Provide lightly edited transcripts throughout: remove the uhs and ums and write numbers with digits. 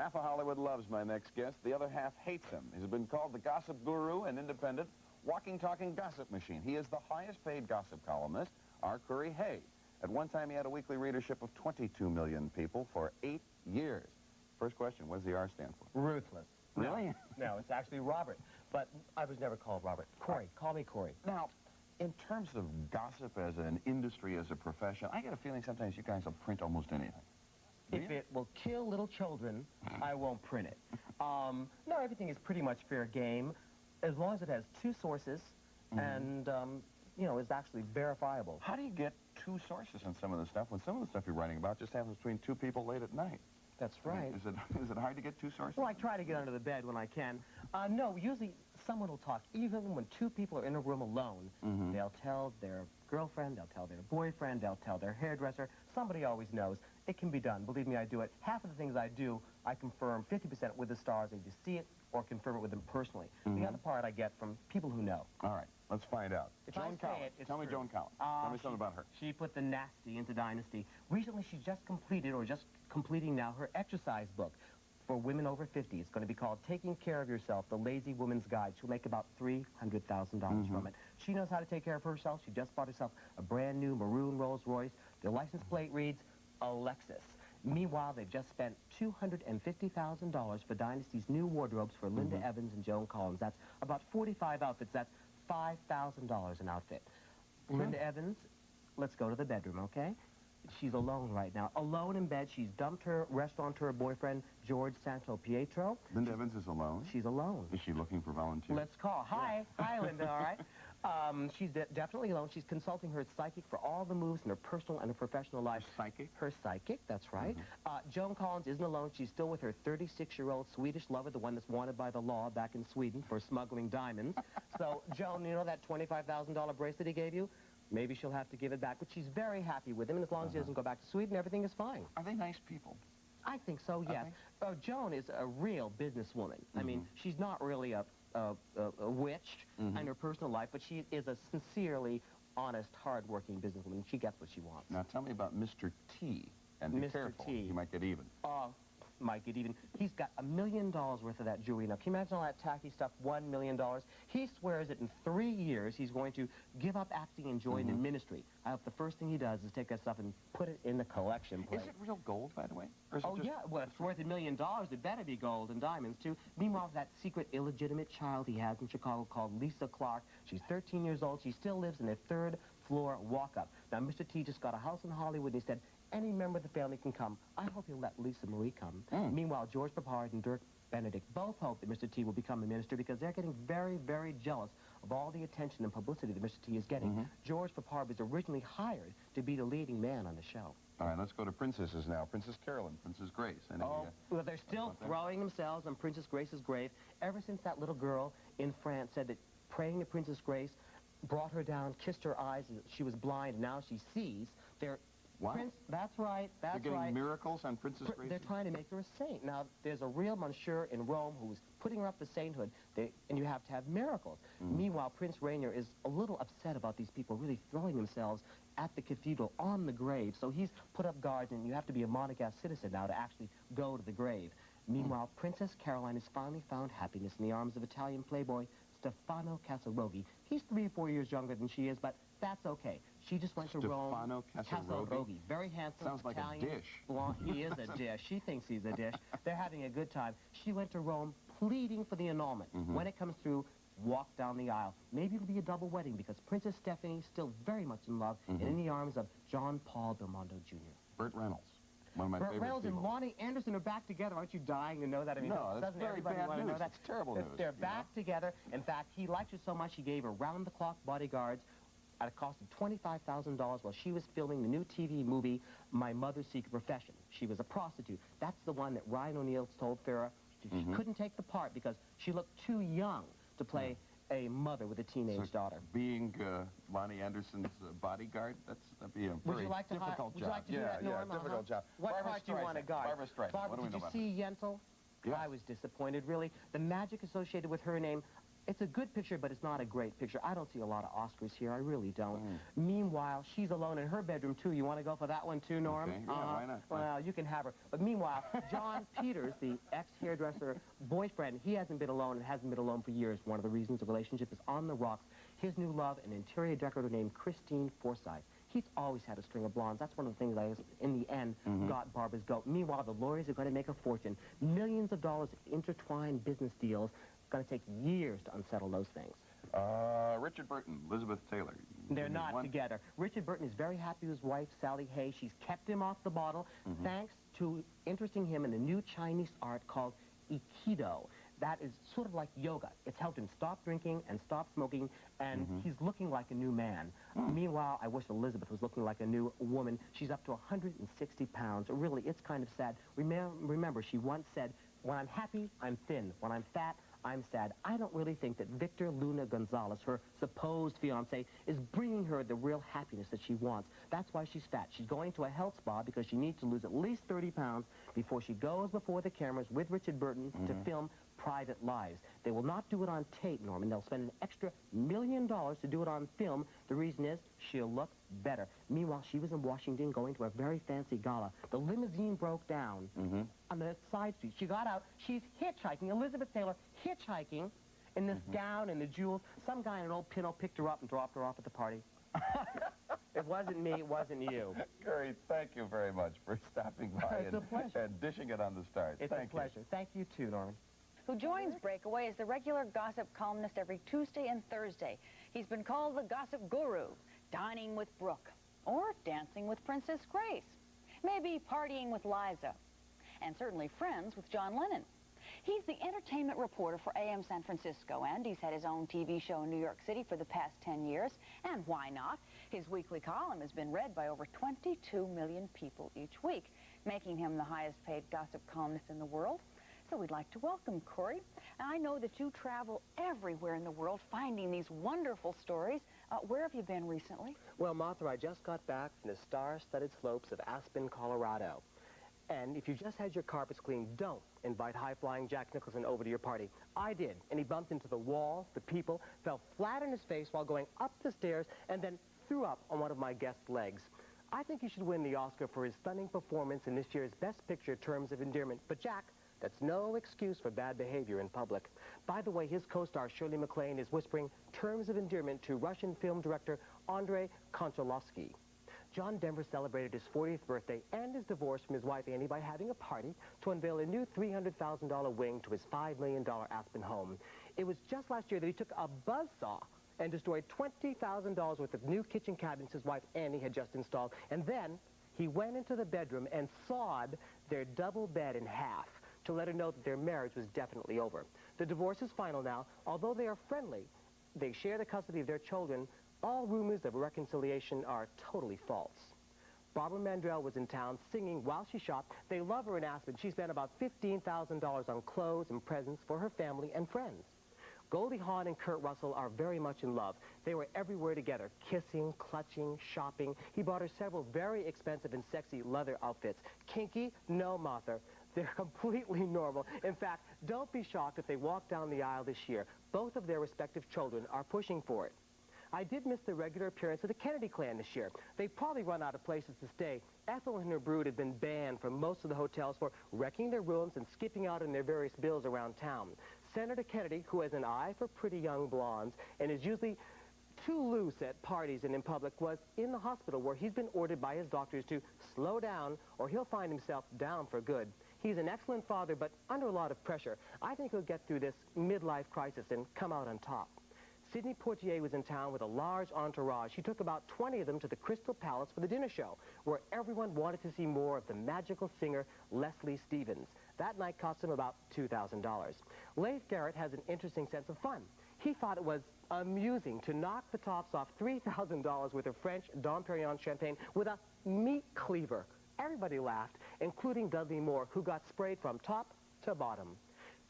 Half of Hollywood loves my next guest. The other half hates him. He's been called the gossip guru and independent, walking, talking gossip machine. He is the highest paid gossip columnist, our Couri Hay. At one time, he had a weekly readership of 22 million people for 8 years. First question, what does the R stand for? Ruthless. Really? No, it's actually Robert. But I was never called Robert. Couri. Call me Couri. Now, in terms of gossip as an industry, as a profession, I get a feeling sometimes you guys will print almost anything. If it will kill little children, I won't print it. No, everything is pretty much fair game, as long as it has two sources and, you know, is actually verifiable. How do you get two sources on some of the stuff when some of the stuff you're writing about just happens between two people late at night? That's right. Is it hard to get two sources? Well, I try to get under the bed when I can. No, usually someone will talk. Even when two people are in a room alone, they'll tell their girlfriend, they'll tell their boyfriend, they'll tell their hairdresser. Somebody always knows. It can be done. Believe me, I do it. Half of the things I do, I confirm 50% with the stars and you see it or confirm it with them personally. The other part I get from people who know. All right, let's find out. If Joan Collins. Tell me Joan Collins. Tell me something about her. She put the nasty into Dynasty. Recently, she just completed, or just completing now, her exercise book for women over 50. It's going to be called Taking Care of Yourself, The Lazy Woman's Guide. She'll make about $300,000 from it. She knows how to take care of herself. She just bought herself a brand new maroon Rolls Royce. The license plate reads Alexis. Meanwhile, they've just spent $250,000 for Dynasty's new wardrobes for Linda Evans and Joan Collins. That's about 45 outfits. That's $5,000 an outfit. Linda Evans, let's go to the bedroom, okay? She's alone right now. Alone in bed. She's dumped her restaurateur boyfriend, George Santo Pietro. Linda Evans is alone? She's alone. Is she looking for volunteers? Let's call. Hi. Hi, Linda, all right? She's definitely alone. She's consulting her psychic for all the moves in her personal and her professional life. Psychic? Her psychic, that's right. Joan Collins isn't alone. She's still with her 36-year-old Swedish lover, the one that's wanted by the law back in Sweden for smuggling diamonds. So, Joan, you know that $25,000 bracelet he gave you? Maybe she'll have to give it back, but she's very happy with him, and as long as he doesn't go back to Sweden, everything is fine. Are they nice people? I think so, yes. Joan is a real businesswoman. I mean, she's not really a witch in her personal life, but she is a sincerely honest, hard-working businesswoman. She gets what she wants. Now, tell me about Mr. T, and be careful. T. You might get even. Might get even. He's got $1 million worth of that jewelry. Now, can you imagine all that tacky stuff, $1 million? He swears that in 3 years, he's going to give up acting and join the ministry. I hope the first thing he does is take that stuff and put it in the collection plate. Is it real gold, by the way? Or is it just... yeah. Well, it's worth $1 million. It better be gold and diamonds, too. Meanwhile, that secret illegitimate child he has in Chicago called Lisa Clark, she's 13 years old. She still lives in a third-floor walk-up. Now, Mr. T just got a house in Hollywood, and he said, any member of the family can come. I hope he'll let Lisa Marie come. Meanwhile, George Papard and Dirk Benedict both hope that Mr. T will become a minister because they're getting very, very jealous of all the attention and publicity that Mr. T is getting. George Papard was originally hired to be the leading man on the show. All right, let's go to princesses now. Princess Carolyn, Princess Grace. Well, they're still throwing themselves on Princess Grace's grave. Ever since that little girl in France said that praying to Princess Grace brought her down, kissed her eyes, and she was blind, and now she sees. What? That's right, that's right. They're getting miracles on Princess Grace? They're trying to make her a saint. Now, there's a real monsieur in Rome who's putting her up to sainthood, and you have to have miracles. Meanwhile, Prince Rainier is a little upset about these people really throwing themselves at the cathedral on the grave. So he's put up guards, and you have to be a Monegasque citizen now to actually go to the grave. Meanwhile, Princess Caroline has finally found happiness in the arms of Italian playboy Stefano Casaroghi. He's 3 or 4 years younger than she is, but that's okay. She just went to Rome. Stefano Casaroghi? Very handsome. Sounds like Italian, a dish. Blonde. He is a dish. She thinks he's a dish. They're having a good time. She went to Rome pleading for the annulment. When it comes through, walk down the aisle. Maybe it'll be a double wedding because Princess Stephanie is still very much in love and in the arms of John Paul Belmondo Jr. Burt Reynolds. One of my favorite Reynolds people. and Lonnie Anderson are back together. Aren't you dying to know that? I mean, no, that's very bad news. Know that? It's terrible news. They're back together. In fact, he liked her so much he gave her round-the-clock bodyguards at a cost of $25,000 while she was filming the new TV movie, My Mother's Secret Profession. She was a prostitute. That's the one that Ryan O'Neal told Farrah she couldn't take the part because she looked too young to play a mother with a teenage daughter. Being Lonnie Anderson's bodyguard, that'd be a very difficult job. Would you like to do that, Norm? Difficult job. What part do you want to guard? Barbra Streisand. What do we know about her? Did you see Yentl? Yeah. I was disappointed, really. The magic associated with her name, It's a good picture, but it's not a great picture. I don't see a lot of Oscars here. I really don't. Meanwhile, she's alone in her bedroom, too. You want to go for that one, too, Norm? Okay. Yeah, why not? Well, you can have her. But meanwhile, John Peters, the ex-hairdresser boyfriend, he hasn't been alone and hasn't been alone for years. One of the reasons the relationship is on the rocks. His new love, an interior decorator named Christine Forsythe. He's always had a string of blondes. That's one of the things that, in the end, got Barbara's goat. Meanwhile, the lawyers are going to make a fortune. Millions of dollars of intertwined business deals. It's going to take years to unsettle those things. Richard Burton, Elizabeth Taylor. They're not together. Richard Burton is very happy with his wife, Sally Hay. She's kept him off the bottle thanks to interesting him in a new Chinese art called Aikido. That is sort of like yoga. It's helped him stop drinking and stop smoking, and he's looking like a new man. Meanwhile, I wish Elizabeth was looking like a new woman. She's up to 160 pounds. Really, it's kind of sad. Remember, she once said, when I'm happy, I'm thin. When I'm fat, I'm sad. I don't really think that Victor Luna Gonzalez, her supposed fiancé, is bringing her the real happiness that she wants. That's why she's fat. She's going to a health spa because she needs to lose at least 30 pounds before she goes before the cameras with Richard Burton to film Private Lives. They will not do it on tape, Norman. They'll spend an extra $1 million to do it on film. The reason is she'll look better. Meanwhile, she was in Washington going to a very fancy gala. The limousine broke down on the side street. She got out. She's hitchhiking. Elizabeth Taylor hitchhiking in this gown and the jewels. Some guy in an old pinto picked her up and dropped her off at the party. It wasn't me. It wasn't you. Couri, thank you very much for stopping by It's a pleasure. and dishing it on the stars. It's a pleasure. Thank you, too, Norman. Who joins Breakaway as the regular gossip columnist every Tuesday and Thursday. He's been called the gossip guru, dining with Brooke, or dancing with Princess Grace, maybe partying with Liza, and certainly friends with John Lennon. He's the entertainment reporter for AM San Francisco, and he's had his own TV show in New York City for the past 10 years. And why not? His weekly column has been read by over 22 million people each week, making him the highest paid gossip columnist in the world. So we'd like to welcome Couri. And I know that you travel everywhere in the world finding these wonderful stories. Where have you been recently? Well, Martha, I just got back from the star-studded slopes of Aspen, Colorado. And if you just had your carpets cleaned, don't invite high-flying Jack Nicholson over to your party. I did, and he bumped into the wall, the people, fell flat on his face while going up the stairs, and then threw up on one of my guest's legs. I think he should win the Oscar for his stunning performance in this year's Best Picture Terms of Endearment. But Jack, that's no excuse for bad behavior in public. By the way, his co-star Shirley MacLaine is whispering terms of endearment to Russian film director Andrei Konchalovsky. John Denver celebrated his 40th birthday and his divorce from his wife Annie by having a party to unveil a new $300,000 wing to his $5 million Aspen home. It was just last year that he took a buzzsaw and destroyed $20,000 worth of new kitchen cabinets his wife Annie had just installed. And then he went into the bedroom and sawed their double bed in half to let her know that their marriage was definitely over. The divorce is final now. Although they are friendly, they share the custody of their children. All rumors of reconciliation are totally false. Barbara Mandrell was in town singing while she shopped. They love her in Aspen. She spent about $15,000 on clothes and presents for her family and friends. Goldie Hawn and Kurt Russell are very much in love. They were everywhere together, kissing, clutching, shopping. He bought her several very expensive and sexy leather outfits. Kinky? No, Martha. They're completely normal. In fact, don't be shocked if they walk down the aisle this year. Both of their respective children are pushing for it. I did miss the regular appearance of the Kennedy clan this year. They've probably run out of places to stay. Ethel and her brood have been banned from most of the hotels for wrecking their rooms and skipping out on their various bills around town. Senator Kennedy, who has an eye for pretty young blondes and is usually too loose at parties and in public, was in the hospital where he's been ordered by his doctors to slow down or he'll find himself down for good. He's an excellent father, but under a lot of pressure. I think he'll get through this midlife crisis and come out on top. Sidney Poitier was in town with a large entourage. He took about 20 of them to the Crystal Palace for the dinner show, where everyone wanted to see more of the magical singer Leslie Stevens. That night cost him about $2,000. Leif Garrett has an interesting sense of fun. He thought it was amusing to knock the tops off $3,000 worth of French Dom Perignon champagne with a meat cleaver. Everybody laughed, including Dudley Moore, who got sprayed from top to bottom.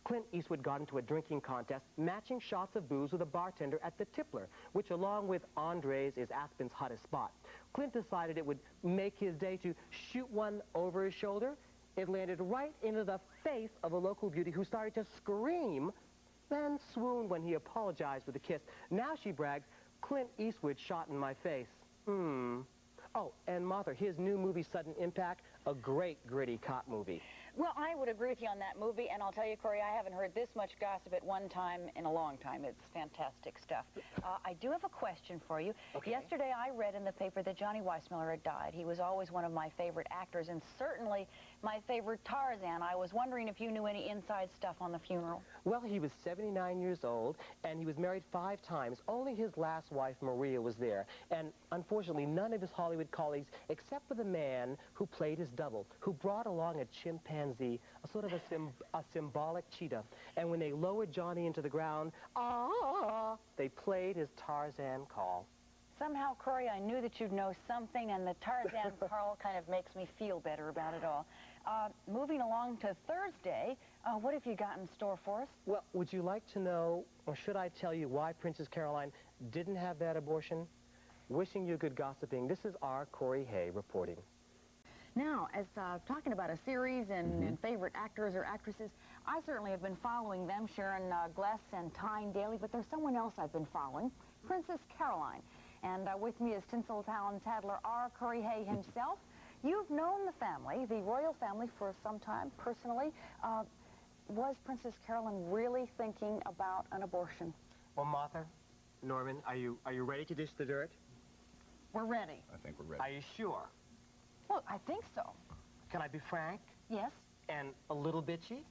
Clint Eastwood got into a drinking contest, matching shots of booze with a bartender at the Tippler, which, along with Andre's, is Aspen's hottest spot. Clint decided it would make his day to shoot one over his shoulder. It landed right into the face of a local beauty who started to scream then swooned when he apologized with a kiss. Now she brags, Clint Eastwood shot in my face. Oh, and Martha, his new movie, Sudden Impact, a great, gritty cop movie. Well, I would agree with you on that movie, and I'll tell you, Couri, I haven't heard this much gossip at one time in a long time. It's fantastic stuff. I do have a question for you. Okay. Yesterday, I read in the paper that Johnny Weissmuller had died. He was always one of my favorite actors, and certainly my favorite Tarzan. I was wondering if you knew any inside stuff on the funeral. Well, he was 79 years old, and he was married 5 times. Only his last wife, Maria, was there. And unfortunately, none of his Hollywood colleagues, except for the man who played his double, who brought along a chimpanzee, a sort of a symbolic cheetah. And when they lowered Johnny into the ground, they played his Tarzan call. Somehow, Couri, I knew that you'd know something, and the Tarzan call kind of makes me feel better about it all. Moving along to Thursday, what have you got in store for us? Well, would you like to know, or should I tell you why Princess Caroline didn't have that abortion? Wishing you good gossiping, this is our Couri Hay reporting. Now, as talking about a series and favorite actors or actresses, I certainly have been following them, Sharon Gless and Tyne Daly, but there's someone else I've been following, Princess Caroline. And with me is Tinseltown's Tattler R. Couri Hay himself. You've known the family, the royal family, for some time personally. Was Princess Caroline really thinking about an abortion? Well, Martha, Norman, are you ready to dish the dirt? We're ready. I think we're ready. Are you sure? Well, I think so. Can I be frank? Yes. And a little bitchy?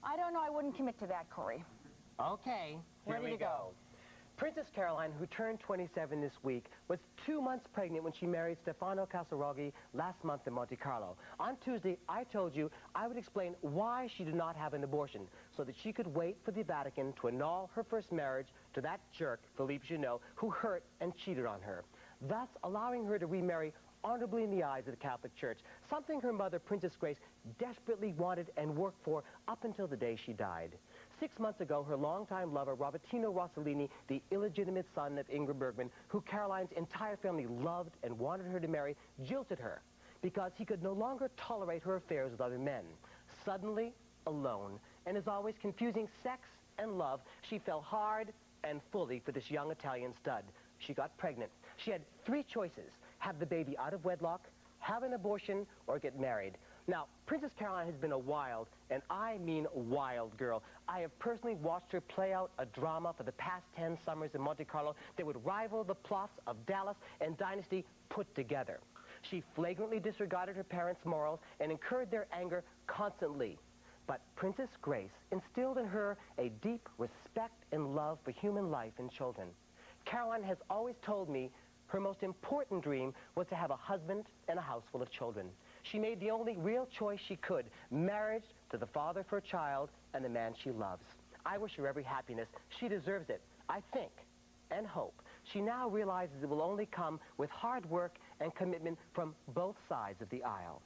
I don't know. I wouldn't commit to that, Couri. Okay, here Ready we to go. Princess Caroline, who turned 27 this week, was 2 months pregnant when she married Stefano Casaroghi last month in Monte Carlo. On Tuesday, I told you I would explain why she did not have an abortion, so that she could wait for the Vatican to annul her first marriage to that jerk, Philippe Junot, who hurt and cheated on her, thus allowing her to remarry honorably in the eyes of the Catholic Church, something her mother, Princess Grace, desperately wanted and worked for up until the day she died. 6 months ago, her longtime lover, Robertino Rossellini, the illegitimate son of Ingrid Bergman, who Caroline's entire family loved and wanted her to marry, jilted her because he could no longer tolerate her affairs with other men. Suddenly, alone, and as always confusing sex and love, she fell hard and fully for this young Italian stud. She got pregnant. She had 3 choices: have the baby out of wedlock, have an abortion, or get married. Now, Princess Caroline has been a wild, and I mean wild girl. I have personally watched her play out a drama for the past 10 summers in Monte Carlo that would rival the plots of Dallas and Dynasty put together. She flagrantly disregarded her parents' morals and incurred their anger constantly. But Princess Grace instilled in her a deep respect and love for human life and children. Caroline has always told me her most important dream was to have a husband and a house full of children. She made the only real choice she could, marriage to the father of her child and the man she loves. I wish her every happiness. She deserves it, I think, and hope. She now realizes it will only come with hard work and commitment from both sides of the aisle.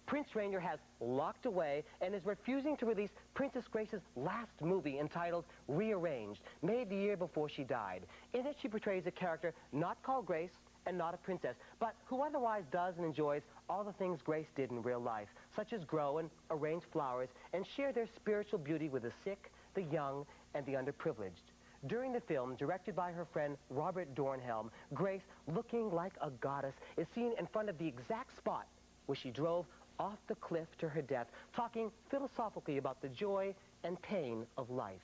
Prince Rainier has locked away and is refusing to release Princess Grace's last movie entitled Rearranged, made the year before she died. In it, she portrays a character not called Grace and not a princess, but who otherwise does and enjoys all the things Grace did in real life, such as grow and arrange flowers and share their spiritual beauty with the sick, the young, and the underprivileged. During the film, directed by her friend Robert Dornhelm, Grace, looking like a goddess, is seen in front of the exact spot where she drove off the cliff to her death, talking philosophically about the joy and pain of life.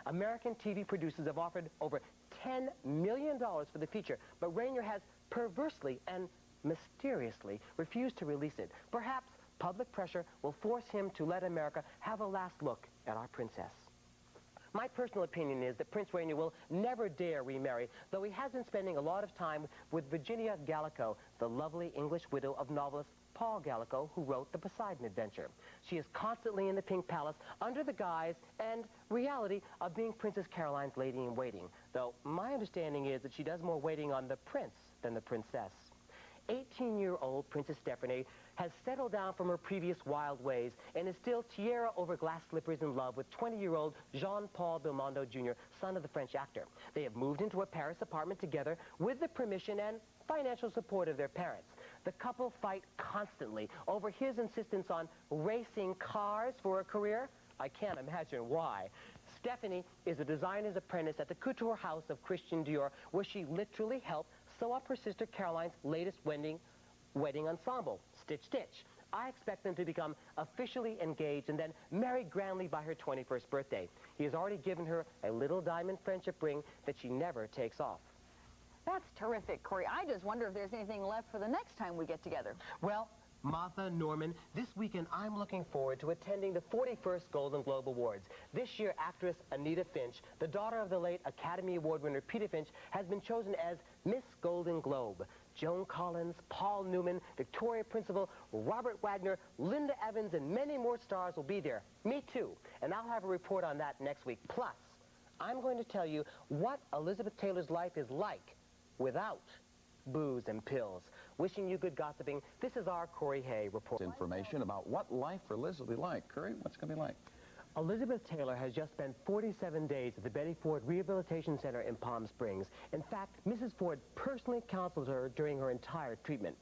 American TV producers have offered over $10 million for the feature, but Rainier has perversely and mysteriously refused to release it. Perhaps public pressure will force him to let America have a last look at our princess. My personal opinion is that Prince Rainier will never dare remarry, though he has been spending a lot of time with Virginia Gallico, the lovely English widow of novelist Paul Gallico, who wrote The Poseidon Adventure. She is constantly in the Pink Palace under the guise and reality of being Princess Caroline's lady-in-waiting, though my understanding is that she does more waiting on the prince than the princess. 18-year-old Princess Stephanie has settled down from her previous wild ways and is still tiara over glass slippers in love with 20-year-old Jean-Paul Belmondo Jr., son of the French actor. They have moved into a Paris apartment together with the permission and financial support of their parents. The couple fight constantly over his insistence on racing cars for a career. I can't imagine why. Stephanie is a designer's apprentice at the couture house of Christian Dior, where she literally helped sew up her sister Caroline's latest wedding ensemble, Stitch Stitch. I expect them to become officially engaged and then married grandly by her 21st birthday. He has already given her a little diamond friendship ring that she never takes off. That's terrific, Couri. I just wonder if there's anything left for the next time we get together. Well, Martha, Norman, this weekend I'm looking forward to attending the 41st Golden Globe Awards. This year, actress Anita Finch, the daughter of the late Academy Award winner Peter Finch, has been chosen as Miss Golden Globe. Joan Collins, Paul Newman, Victoria Principal, Robert Wagner, Linda Evans, and many more stars will be there. Me too. And I'll have a report on that next week. Plus, I'm going to tell you what Elizabeth Taylor's life is like without booze and pills. Wishing you good gossiping. This is our Couri Hay report. Information about what life for Liz will be like. Couri, what's it going to be like? Elizabeth Taylor has just spent 47 days at the Betty Ford Rehabilitation Center in Palm Springs. In fact, Mrs. Ford personally counseled her during her entire treatment.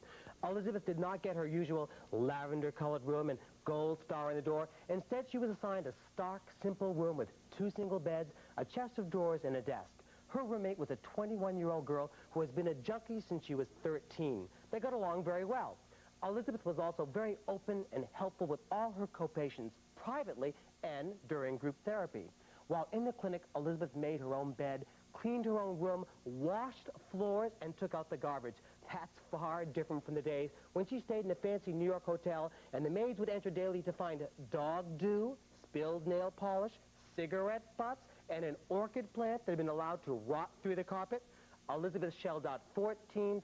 Elizabeth did not get her usual lavender-colored room and gold star in the door. Instead, she was assigned a stark, simple room with 2 single beds, a chest of drawers, and a desk. Her roommate was a 21-year-old girl who has been a junkie since she was 13. They got along very well. Elizabeth was also very open and helpful with all her co-patients, privately and during group therapy. While in the clinic, Elizabeth made her own bed, cleaned her own room, washed floors, and took out the garbage. That's far different from the days when she stayed in a fancy New York hotel and the maids would enter daily to find dog dew, spilled nail polish, cigarette butts, and an orchid plant that had been allowed to rot through the carpet. Elizabeth shelled out $14,000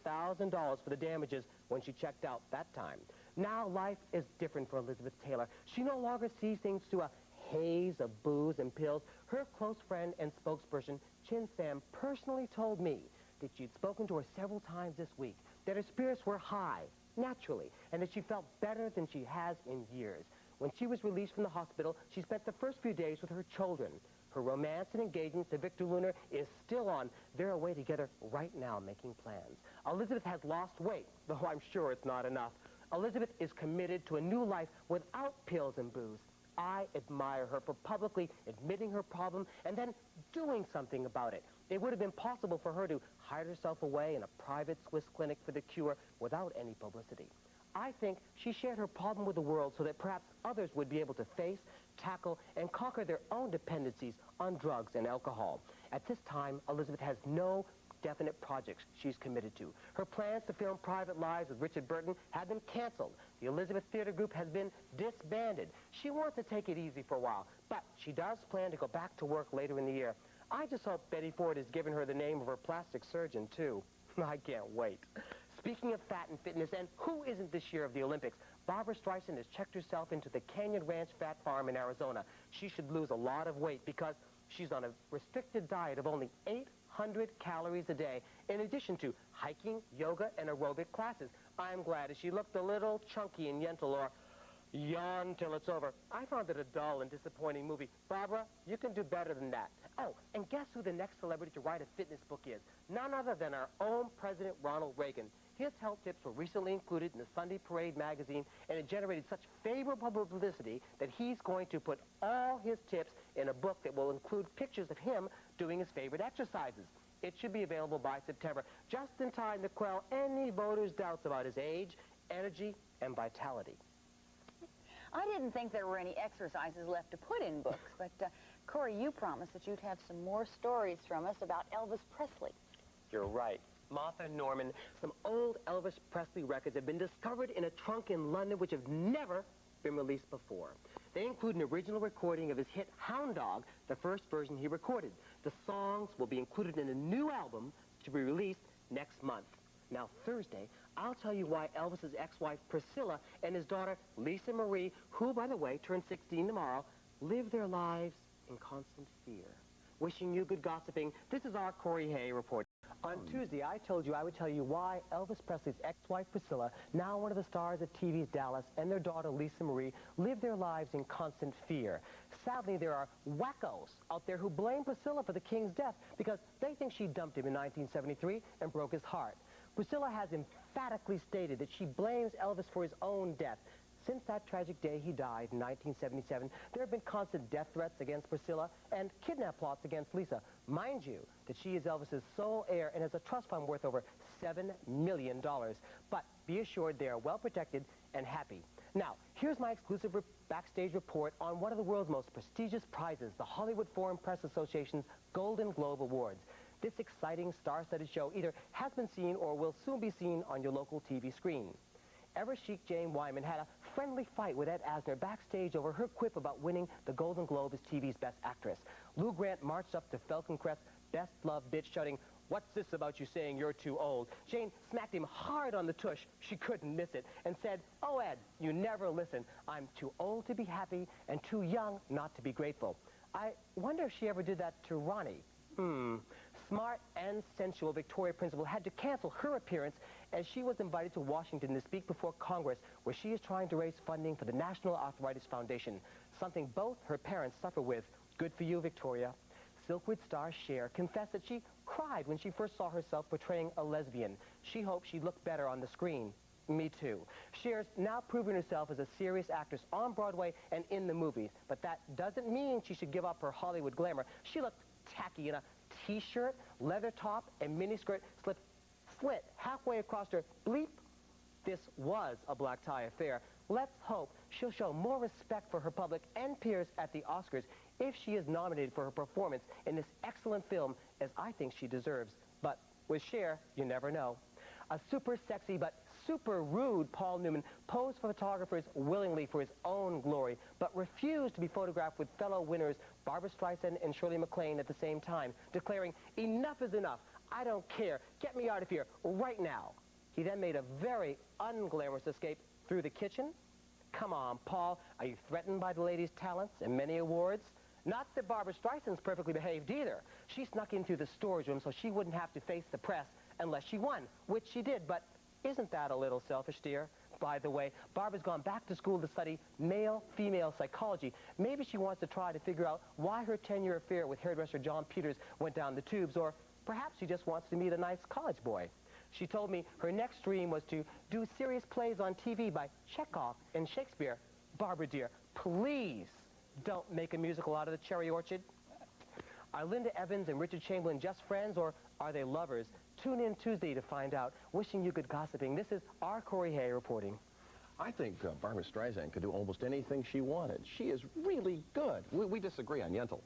for the damages when she checked out that time. Now life is different for Elizabeth Taylor. She no longer sees things through a haze of booze and pills. Her close friend and spokesperson, Chin Sam, personally told me that she'd spoken to her several times this week, that her spirits were high, naturally, and that she felt better than she has in years. When she was released from the hospital, she spent the first few days with her children. Her romance and engagement to Victor Lunar is still on. They're away together right now making plans. Elizabeth has lost weight, though I'm sure it's not enough. Elizabeth is committed to a new life without pills and booze. I admire her for publicly admitting her problem and then doing something about it. It would have been possible for her to hide herself away in a private Swiss clinic for the cure without any publicity. I think she shared her problem with the world so that perhaps others would be able to face, tackle, and conquer their own dependencies on drugs and alcohol. At this time, Elizabeth has no definite projects she's committed to. Her plans to film Private Lives with Richard Burton have been canceled. The Elizabeth Theater Group has been disbanded. She wants to take it easy for a while, but she does plan to go back to work later in the year. I just hope Betty Ford has given her the name of her plastic surgeon, too. I can't wait. Speaking of fat and fitness, and who isn't this year of the Olympics, Barbara Streisand has checked herself into the Canyon Ranch Fat Farm in Arizona. She should lose a lot of weight because she's on a restricted diet of only 800 calories a day, in addition to hiking, yoga, and aerobic classes. I'm glad she looked a little chunky in Yentl, or yawn till it's over. I found it a dull and disappointing movie. Barbara, you can do better than that. Oh, and guess who the next celebrity to write a fitness book is? None other than our own President Ronald Reagan. His health tips were recently included in the Sunday Parade magazine, and it generated such favorable publicity that he's going to put all his tips in a book that will include pictures of him doing his favorite exercises. It should be available by September, just in time to quell any voters' doubts about his age, energy, and vitality. I didn't think there were any exercises left to put in books, but Couri, you promised that you'd have some more stories from us about Elvis Presley. You're right. Martha Norman, some old Elvis Presley records have been discovered in a trunk in London which have never been released before. They include an original recording of his hit Hound Dog, the first version he recorded. The songs will be included in a new album to be released next month. Now, Thursday, I'll tell you why Elvis's ex-wife Priscilla and his daughter Lisa Marie, who, by the way, turns 16 tomorrow, live their lives in constant fear. Wishing you good gossiping, this is our Couri Hay report. On Tuesday, I told you I would tell you why Elvis Presley's ex-wife Priscilla, now one of the stars of TV's Dallas, and their daughter Lisa Marie live their lives in constant fear. Sadly, there are wackos out there who blame Priscilla for the king's death because they think she dumped him in 1973 and broke his heart. Priscilla has emphatically stated that she blames Elvis for his own death. Since that tragic day he died in 1977, there have been constant death threats against Priscilla and kidnap plots against Lisa. Mind you, that she is Elvis's sole heir and has a trust fund worth over $7 million. But be assured they are well protected and happy. Now, here's my exclusive backstage report on one of the world's most prestigious prizes, the Hollywood Foreign Press Association's Golden Globe Awards. This exciting star-studded show either has been seen or will soon be seen on your local TV screen. Ever-chic Jane Wyman had a friendly fight with Ed Asner backstage over her quip about winning the Golden Globe as TV's Best Actress. Lou Grant marched up to Falcon Crest's Best Love Bitch, shouting, "What's this about you saying you're too old?" Jane smacked him hard on the tush, she couldn't miss it, and said, "Oh, Ed, you never listen. I'm too old to be happy and too young not to be grateful." I wonder if she ever did that to Ronnie. Smart and sensual Victoria Principal had to cancel her appearance as she was invited to Washington to speak before Congress, where she is trying to raise funding for the National Arthritis Foundation, something both her parents suffer with. Good for you, Victoria. Silkwood star Cher confessed that she cried when she first saw herself portraying a lesbian. She hoped she'd look better on the screen. Me too. Cher's now proven herself as a serious actress on Broadway and in the movies, but that doesn't mean she should give up her Hollywood glamour. She looked tacky in a T-shirt, leather top, and miniskirt slit halfway across her bleep. This was a black tie affair. Let's hope she'll show more respect for her public and peers at the Oscars if she is nominated for her performance in this excellent film, as I think she deserves. But with Cher, you never know. A super sexy but super rude Paul Newman posed for photographers willingly for his own glory, but refused to be photographed with fellow winners Barbra Streisand and Shirley MacLaine at the same time, declaring, "Enough is enough. I don't care. Get me out of here right now." He then made a very unglamorous escape through the kitchen. Come on, Paul. Are you threatened by the lady's talents and many awards? Not that Barbra Streisand's perfectly behaved either. She snuck in through the storage room so she wouldn't have to face the press unless she won, which she did. But isn't that a little selfish, dear? By the way, Barbara's gone back to school to study male-female psychology. Maybe she wants to try to figure out why her 10-year affair with hairdresser John Peters went down the tubes, or perhaps she just wants to meet a nice college boy. She told me her next dream was to do serious plays on TV by Chekhov and Shakespeare. Barbara, dear, please don't make a musical out of the Cherry Orchard. Are Linda Evans and Richard Chamberlain just friends, or are they lovers? Tune in Tuesday to find out. Wishing you good gossiping. This is our Couri Hay reporting. I think Barbra Streisand could do almost anything she wanted. She is really good. We disagree on Yentl.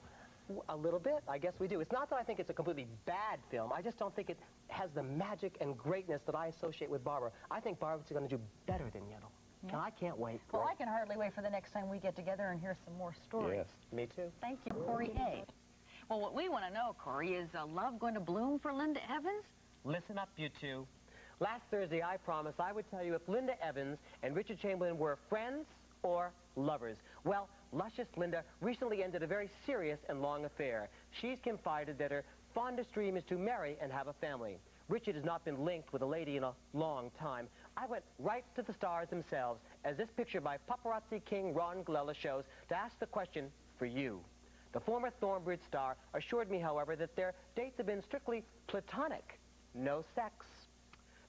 A little bit, I guess we do. It's not that I think it's a completely bad film. I just don't think it has the magic and greatness that I associate with Barbara. I think Barbara's going to do better than Yentl. Yeah. And I can't wait. Well, I can hardly wait for the next time we get together and hear some more stories. Yes, me too. Thank you, Couri Hay. Well, what we want to know, Couri, is love going to bloom for Linda Evans? Listen up, you two. Last Thursday, I promised I would tell you if Linda Evans and Richard Chamberlain were friends or lovers. Well, luscious Linda recently ended a very serious and long affair. She's confided that her fondest dream is to marry and have a family. Richard has not been linked with a lady in a long time. I went right to the stars themselves, as this picture by paparazzi king Ron Galella shows, to ask the question for you. The former Thornbridge star assured me, however, that their dates have been strictly platonic. No sex.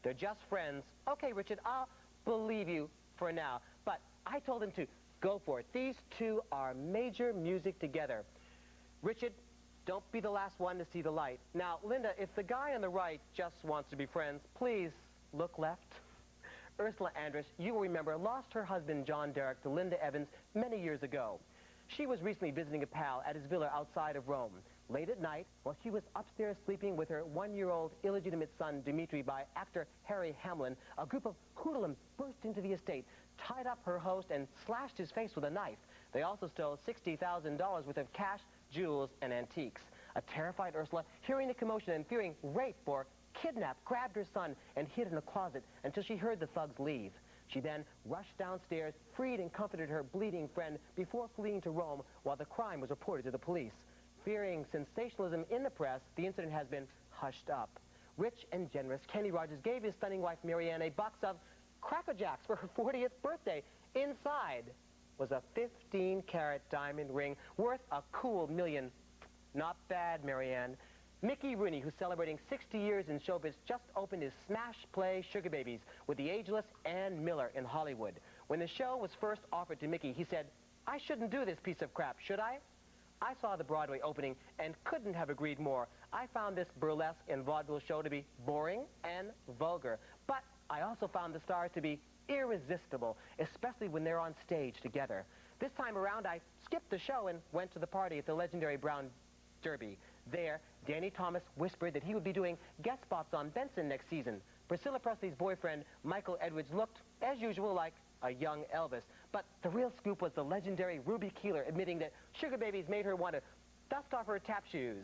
They're just friends. Okay, Richard, I'll believe you for now. But I told him to go for it. These two are major music together. Richard, don't be the last one to see the light. Now, Linda, if the guy on the right just wants to be friends, please look left. Ursula Andress, you will remember, lost her husband, John Derek, to Linda Evans many years ago. She was recently visiting a pal at his villa outside of Rome. Late at night, while she was upstairs sleeping with her one-year-old illegitimate son, Dimitri, by actor Harry Hamlin, a group of hoodlums burst into the estate, tied up her host, and slashed his face with a knife. They also stole $60,000 worth of cash, jewels, and antiques. A terrified Ursula, hearing the commotion and fearing rape or kidnap, grabbed her son and hid in a closet until she heard the thugs leave. She then rushed downstairs, freed and comforted her bleeding friend before fleeing to Rome while the crime was reported to the police. Fearing sensationalism in the press, the incident has been hushed up. Rich and generous, Kenny Rogers gave his stunning wife, Marianne, a box of Cracker Jacks for her 40th birthday. Inside was a 15-carat diamond ring worth a cool $1 million. Not bad, Marianne. Mickey Rooney, who's celebrating 60 years in showbiz, just opened his smash play Sugar Babies with the ageless Ann Miller in Hollywood. When the show was first offered to Mickey, he said, "I shouldn't do this piece of crap, should I?" I saw the Broadway opening and couldn't have agreed more. I found this burlesque and vaudeville show to be boring and vulgar. But I also found the stars to be irresistible, especially when they're on stage together. This time around, I skipped the show and went to the party at the legendary Brown Derby. There, Danny Thomas whispered that he would be doing guest spots on Benson next season. Priscilla Presley's boyfriend, Michael Edwards, looked, as usual, like a young Elvis. But the real scoop was the legendary Ruby Keeler admitting that sugar babies made her want to dust off her tap shoes.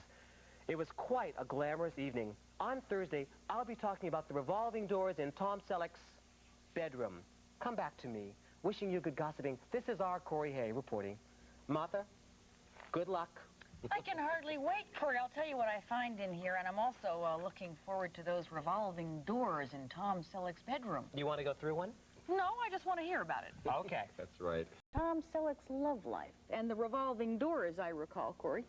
It was quite a glamorous evening. On Thursday, I'll be talking about the revolving doors in Tom Selleck's bedroom. Come back to me. Wishing you good gossiping. This is our Couri Hay reporting. Martha, good luck. I can hardly wait, Couri. I'll tell you what I find in here, and I'm also looking forward to those revolving doors in Tom Selleck's bedroom. You want to go through one? No, I just want to hear about it. Okay. That's right. Tom Selleck's love life and the revolving door, as I recall, Couri.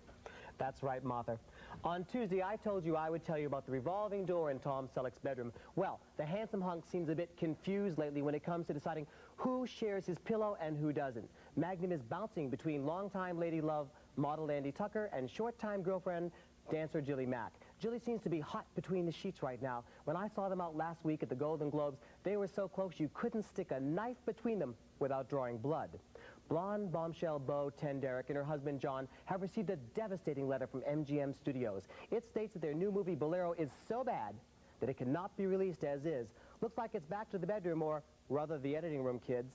That's right, Martha. On Tuesday, I told you I would tell you about the revolving door in Tom Selleck's bedroom. Well, the handsome hunk seems a bit confused lately when it comes to deciding who shares his pillow and who doesn't. Magnum is bouncing between longtime lady love model Andy Tucker and short-time girlfriend dancer Jilly Mack. Jilly seems to be hot between the sheets right now. When I saw them out last week at the Golden Globes, they were so close you couldn't stick a knife between them without drawing blood. Blonde bombshell Bo Tenderek and her husband John have received a devastating letter from MGM Studios. It states that their new movie Bolero is so bad that it cannot be released as is. Looks like it's back to the bedroom, or rather the editing room, kids.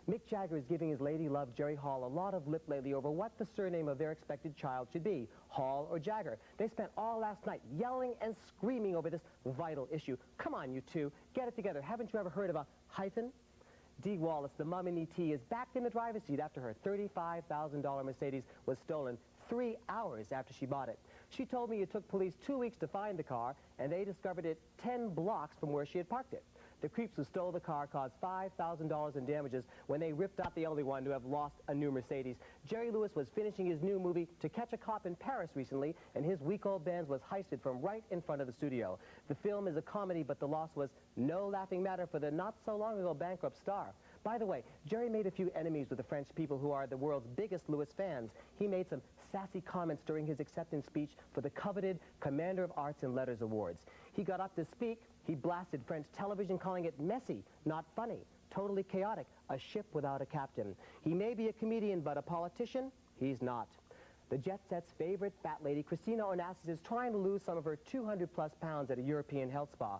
Mick Jagger is giving his lady love Jerry Hall a lot of lip lately over what the surname of their expected child should be, Hall or Jagger. They spent all last night yelling and screaming over this vital issue. Come on, you two, get it together. Haven't you ever heard of a hyphen? Dee Wallace, the mom in E.T., is back in the driver's seat after her $35,000 Mercedes was stolen 3 hours after she bought it. She told me it took police 2 weeks to find the car, and they discovered it 10 blocks from where she had parked it. The creeps who stole the car caused $5,000 in damages when they ripped out the only one to have lost a new Mercedes. Jerry Lewis was finishing his new movie To Catch a Cop in Paris recently, and his week-old Benz was heisted from right in front of the studio. The film is a comedy, but the loss was no laughing matter for the not-so-long-ago bankrupt star. By the way, Jerry made a few enemies with the French people who are the world's biggest Lewis fans. He made some sassy comments during his acceptance speech for the coveted Commander of Arts and Letters Awards. He got up to speak. He blasted French television, calling it messy, not funny, totally chaotic, a ship without a captain. He may be a comedian, but a politician? He's not. The Jet Set's favorite fat lady, Christina Onassis, is trying to lose some of her 200-plus pounds at a European health spa.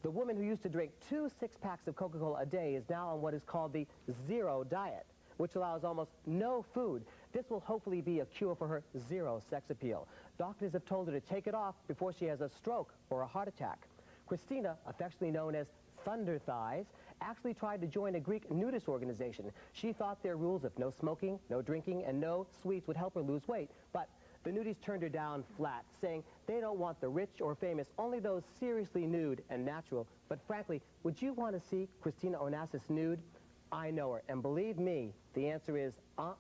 The woman who used to drink 2 six-packs of Coca-Cola a day is now on what is called the zero diet, which allows almost no food. This will hopefully be a cure for her zero sex appeal. Doctors have told her to take it off before she has a stroke or a heart attack. Christina, affectionately known as Thunder Thighs, actually tried to join a Greek nudist organization. She thought their rules of no smoking, no drinking, and no sweets would help her lose weight, but the nudies turned her down flat, saying they don't want the rich or famous, only those seriously nude and natural. But frankly, would you want to see Christina Onassis nude? I know her, and believe me, the answer is Well,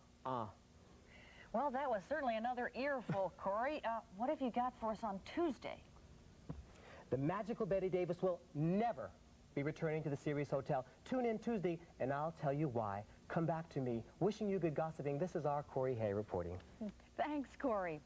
that was certainly another earful, Couri. What have you got for us on Tuesday? The magical Betty Davis will never be returning to the Sirius Hotel. Tune in Tuesday, and I'll tell you why. Come back to me. Wishing you good gossiping. This is our Couri Hay reporting. Thanks, Couri.